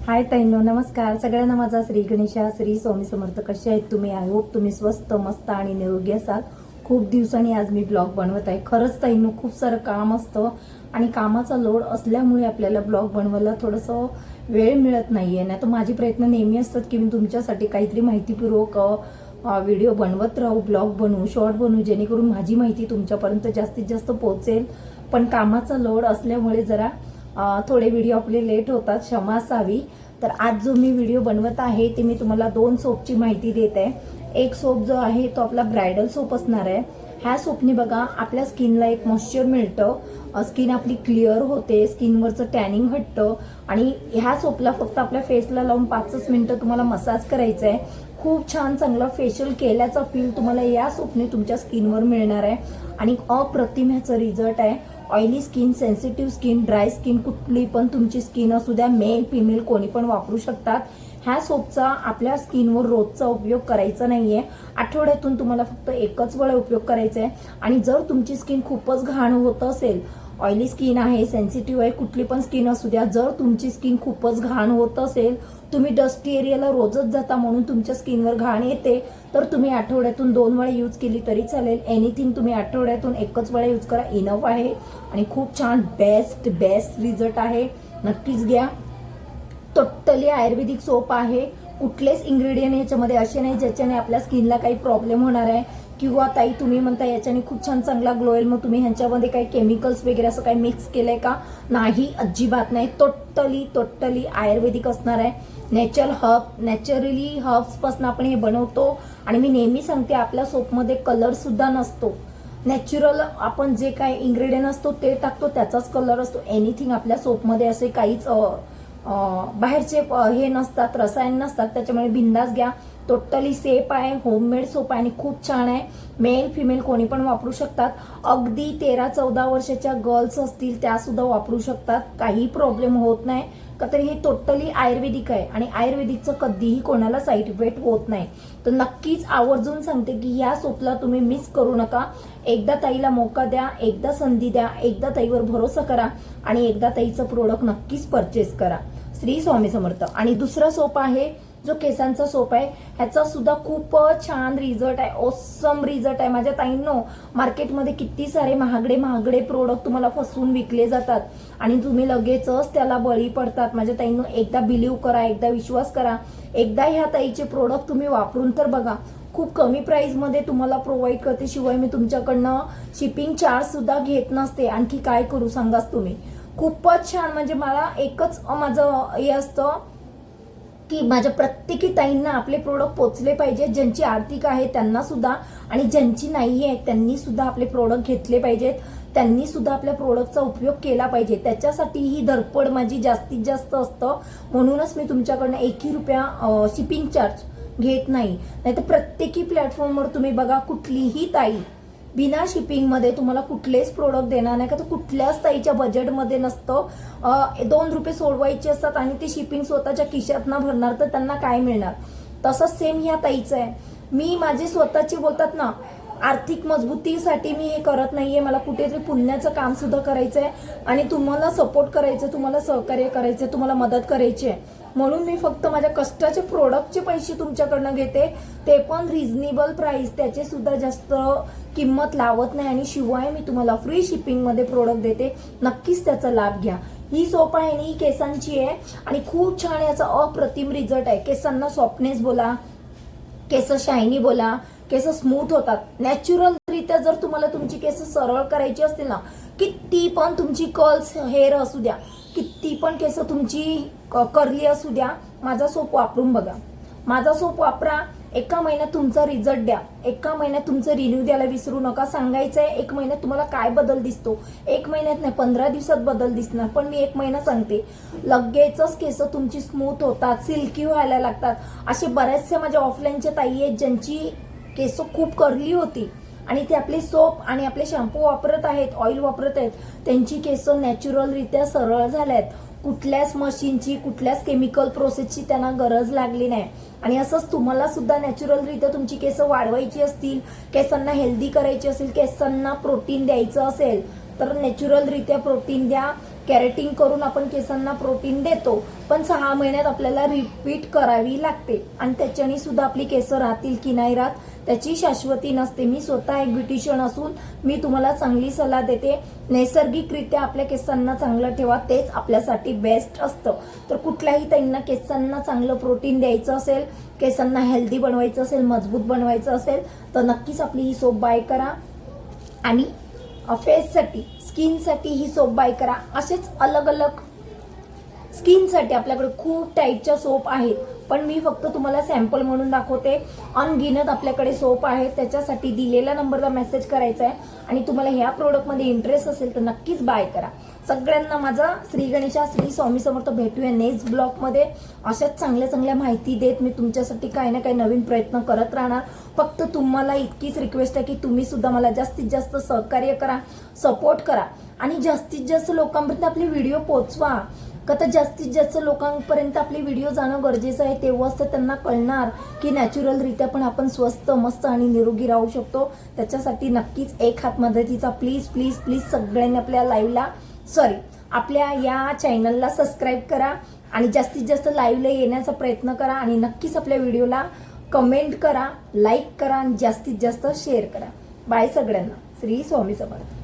हाय ताईंनो, नमस्कार सगळ्यांना. माझा श्री गणेशा, श्री स्वामी समर्थ. कसे आहेत तुम्ही? आय होप तुम्ही स्वस्त मस्त आणि निरोगी असाल. खूप दिवसांनी आज मी ब्लॉग बनवत आहे. खरंच ताईंनो, खूप सारं काम असतं आणि कामाचा लोड असल्यामुळे आपल्याला ब्लॉग बनवायला थोडंसं वेळ मिळत नाहीये. नाही तर माझे प्रयत्न नेहमी असतात की मी तुमच्यासाठी काहीतरी माहितीपूर्वक व्हिडिओ बनवत राहू, ब्लॉग बनवू, शॉर्ट बनवू, जेणेकरून माझी माहिती तुमच्यापर्यंत जास्तीत जास्त पोहोचेल. पण कामाचा लोड असल्यामुळे जरा थोडे व्हिडिओ आपले लेट होतात, क्षमा असावी. तर आज जो मी व्हिडिओ बनवत आहे ते मी तुम्हाला 2 सोपची माहिती देत आहे. एक सोप जो आहे तो आपला ब्रायडल सोप असणार आहे. ह्या सोपनी बघा आपल्या स्किनला एक मॉइश्चर मिळतं, स्किन आपली क्लिअर होते, स्किनवरचं टॅनिंग हटतं. आणि ह्या सोपला फक्त आपल्या फेसला लावून 5 मिनिटं तुम्हाला मसाज करायचा आहे. खूप छान चांगला फेशियल केल्याचा फील तुम्हाला या सोपने तुमच्या स्किनवर मिळणार आहे आणि अप्रतिम ह्याचा रिझल्ट आहे. Oily skin, sensitive skin, dry skin, कुठली पण तुमची स्किन असू द्या, मेल फिमेल कोणी पण वापरू शकतात. ह्या सोपचा आपल्या स्किनवर रोजचा उपयोग करायचा नाहीये. आठवड्यातून तुम्हाला फक्त एकच वेळा उपयोग करायचा आहे. आणि जर तुमची स्किन खूपच घाण होत असेल, ऑइली स्किन आहे, सेन्सिटिव्ह आहे, कुठली पण स्किन असू द्या, जर तुमची स्किन खूपच घाण होत असेल, तुम्ही डस्टी एरियाला रोजच जाता म्हणून तुमच्या स्किनवर घाण येते, तर तुम्ही आठवड्यातून 2 वेळा यूज केली तरी चालेल. एनिथिंग तुम्ही आठवड्यातून एकच वेळा यूज करा, इनफ आहे. आणि खूप छान बेस्ट रिझल्ट आहे. नक्कीच घ्या. टोटली आयुर्वेदिक सोप आहे. कुठलेच इंग्रेडियंट ह्याच्यामध्ये असे नाही ज्याच्याने आपल्या स्किनला काही प्रॉब्लेम होणार आहे. किंवा ताई तुम्ही म्हणता याच्याने खूप छान चांगला ग्लो येईल, मग तुम्ही ह्यांच्यामध्ये काही केमिकल्स वगैरे असं काही मिक्स केलंय का? नाही, अजिबात नाही. टोटली आयुर्वेदिक असणार आहे. नॅचरली हर्ब्स पासून आपण हे बनवतो. आणि मी नेहमी सांगते आपल्या सोपमध्ये कलर सुद्धा नसतो. नॅचरल आपण जे काही इंग्रेडियंट असतो ते टाकतो, त्याचाच कलर असतो. एनिथिंग आपल्या सोपमध्ये असे काहीच बाहेरचे हे नसतात, रसायन नसतात. त्याच्यामुळे बिंदास घ्या. टोटली सेफ आहे, होममेड सोप आहे आणि खूप छान आहे. मेल फिमेल कोणी पण वापरू शकतात. अगदी 13-14 वर्षाच्या गर्ल्स असतील त्या सुद्धा वापरू शकतात. काही प्रॉब्लेम होत नाही का. तर हे टोटली आयुर्वेदिक आहे आणि आयुर्वेदिकचं कधीही कोणाला साईड इफेक्ट होत नाही. तर नक्कीच आवर्जून सांगते की या सोपला तुम्ही मिस करू नका. एकदा ताईला मौका द्या, एकदा संधी द्या, एकदा ताईवर भरोसा करा आणि एकदा ताईचं प्रोडक्ट नक्कीच परचेस करा. श्री स्वामी समर्थ. आणि दुसरा सोप आहे जो केसांचा सोप आहे. ह्याचा सुद्धा खूप छान रिझल्ट आहे, ऑसम रिझल्ट आहे. माझ्या ताईंनो, मार्केटमध्ये किती सारे महागडे प्रोडक्ट तुम्हाला फसवून विकले जातात आणि तुम्ही लगेचच त्याला बळी पडतात. माझ्या ताईंनो, एकदा बिलीव्ह करा, एकदा विश्वास करा, एकदा ह्या ताईचे प्रोडक्ट तुम्ही वापरून तर बघा. खूप कमी प्राइस मध्ये तुम्हाला प्रोव्हाइड करते. शिवाय मी तुमच्याकडनं शिपिंग चार्ज सुद्धा घेत नसते. आणखी काय करू सांगाच तुम्ही. खूपच छान. म्हणजे मला एकच माझं हे असतं की माझ्या प्रत्येकी ताईंना आपले प्रोडक्ट पोचले पाहिजे. ज्यांची आर्थिक आहे त्यांना सुद्धा आणि ज्यांची नाही आहे त्यांनी सुद्धा आपले प्रोडक्ट घेतले पाहिजेत. त्यांनी सुद्धा आपल्या प्रोडक्टचा उपयोग केला पाहिजे. त्याच्यासाठी ही धडपड माझी जास्तीत जास्त असतं. म्हणूनच मी तुमच्याकडनं 1 रुपया शिपिंग चार्ज घेत नाही. नाहीतर प्रत्येकी प्लॅटफॉर्मवर तुम्ही बघा, कुठलीही ताई बिना शिपिंग मध्ये तुम्हाला कुठलेच प्रोडक्ट देणार नाही का. तर कुठल्याच ताईच्या बजेटमध्ये नसतं. 2 रुपये सोडवायचे असतात आणि ते शिपिंग स्वतःच्या खिशातनं भरणार, तर त्यांना काय मिळणार? तसंच सेम ह्या ताईचं आहे. मी माझे स्वतःचे बोलतात ना, आर्थिक मजबूतीसाठी मी हे करत नाहीये. मला कुठेतरी पुण्याचं काम सुद्धा करायचंय आणि तुम्हाला सपोर्ट करायचं, तुम्हाला सहकार्य करायचं, तुम्हाला मदत करायची आहे. म्हणून मी फक्त माझ्या कष्टाचे प्रोडक्टचे पैसे तुमच्याकडनं घेते, ते पण रिझनेबल प्राइस, त्याचे सुद्धा जास्त किंमत लावत नाही. आणि शिवाय मी तुम्हाला फ्री शिपिंग मध्ये प्रोडक्ट देते. नक्कीच त्याचा लाभ घ्या. ही सोप आहे आणि ही केसांची आहे आणि खूप छान याचा अप्रतिम रिझल्ट आहे. केसांना सॉफ्टनेस बोला, केस शायनी बोला, केस स्मूथ होतात. नॅचरल रित्या जर तुम्हाला तुमची केस सरळ करायची असतील ना, किती पण तुमची कर्ल्स हेअर असू द्या, किती पण केस तुमची कर्ली असू द्या, माझा सोप वापरून बघा. माझा सोप वापरा. 1 महिन्यात तुमचा रिझल्ट द्या. 1 महिन्यात तुमचं रिन्यू द्यायला विसरू नका. सांगायचंय 1 महिन्यात तुम्हाला काय बदल दिसतो. 1 महिन्यात नाही, 15 दिवसात बदल दिसणार. पण मी 1 महिना सांगते, लगेचच केस तुमची स्मूथ होतात, सिल्की व्हायला लागतात. असे बऱ्याचशा माझ्या ऑफलाईनच्या ताई आहेत ज्यांची केस खूप कर्ली होती आणि ते आपले सोप आणि आपले शॅम्पू वापरत आहेत, ऑइल वापरत आहेत, त्यांची केस नॅचरल रित्या सरळ झाल्यात. कुठल्याच मशीनची, कुठल्याच केमिकल प्रोसेसची त्यांना गरज लागली नाही. आणि असंच तुम्हाला सुद्धा नॅचरल रित्या तुमची केस वाढवायची असतील, केसांना हेल्दी करायची असेल, केसांना प्रोटीन द्यायचं असेल, तर नॅचरलरित्या प्रोटीन द्या. कॅरेटिंग करून आपण केसांना प्रोटीन देतो, पण 6 महिन्यात आपल्याला रिपीट करावी लागते आणि त्याच्याने सुद्धा आपली केस राहतील की नाही राहत त्याची शाश्वती नसते. मी स्वतः एक ब्युटिशियन असून मी तुम्हाला चांगली सल्ला देते. नैसर्गिकरित्या आपल्या केसांना चांगलं ठेवा, तेच आपल्यासाठी बेस्ट असतं. तर कुठल्याही त्यांना केसांना चांगलं प्रोटीन द्यायचं असेल, केसांना हेल्दी बनवायचं असेल, मजबूत बनवायचं असेल तर नक्कीच आपली ही सोप बाय करा. आणि फेससाठी, स्किनसाठी ही सोप बाय करा. असेच अलग अलग स्किनसाठी आपल्याकडे खूप टाईपच्या सोप आहेत, पण मी फक्त तुम्हाला सॅम्पल म्हणून दाखवते. अनगिनत आपल्याकडे सोप आहेत. त्याच्यासाठी दिलेल्या नंबरला मेसेज करायचा आहे आणि तुम्हाला ह्या प्रोडक्टमध्ये इंटरेस्ट असेल तर नक्कीच बाय करा. सगळ्यांना माझा श्री गणेशा, श्री स्वामी समर्थ. भेटूया नेक्स्ट ब्लॉगमध्ये. अशाच चांगल्या चांगल्या माहिती देत मी तुमच्यासाठी काही ना काही नवीन प्रयत्न करत राहणार. फक्त तुम्हाला इतकीच रिक्वेस्ट आहे की तुम्ही सुद्धा मला जास्तीत जास्त सहकार्य करा, सपोर्ट करा आणि जास्तीत जास्त लोकांपर्यंत आपले व्हिडिओ पोहोचवा. का तर जास्तीत जास्त लोकांपर्यंत आपले व्हिडिओ जाणं गरजेचं आहे. तेव्हाच तर त्यांना कळणार की नॅचरलरित्या पण आपण स्वस्त, मस्त आणि निरोगी राहू शकतो. त्याच्यासाठी नक्कीच एक हात मदतीचा प्लीज प्लीज प्लीज सगळ्यांनी आपल्या लाईव्हला आपल्या या चॅनलला सबस्क्राईब करा आणि जास्तीत जास्त लाईव्हला येण्याचा प्रयत्न करा आणि नक्कीच आपल्या व्हिडिओला कमेंट करा, लाईक करा आणि जास्तीत जास्त शेअर करा. बाय सगळ्यांना. श्री स्वामी समर्थ.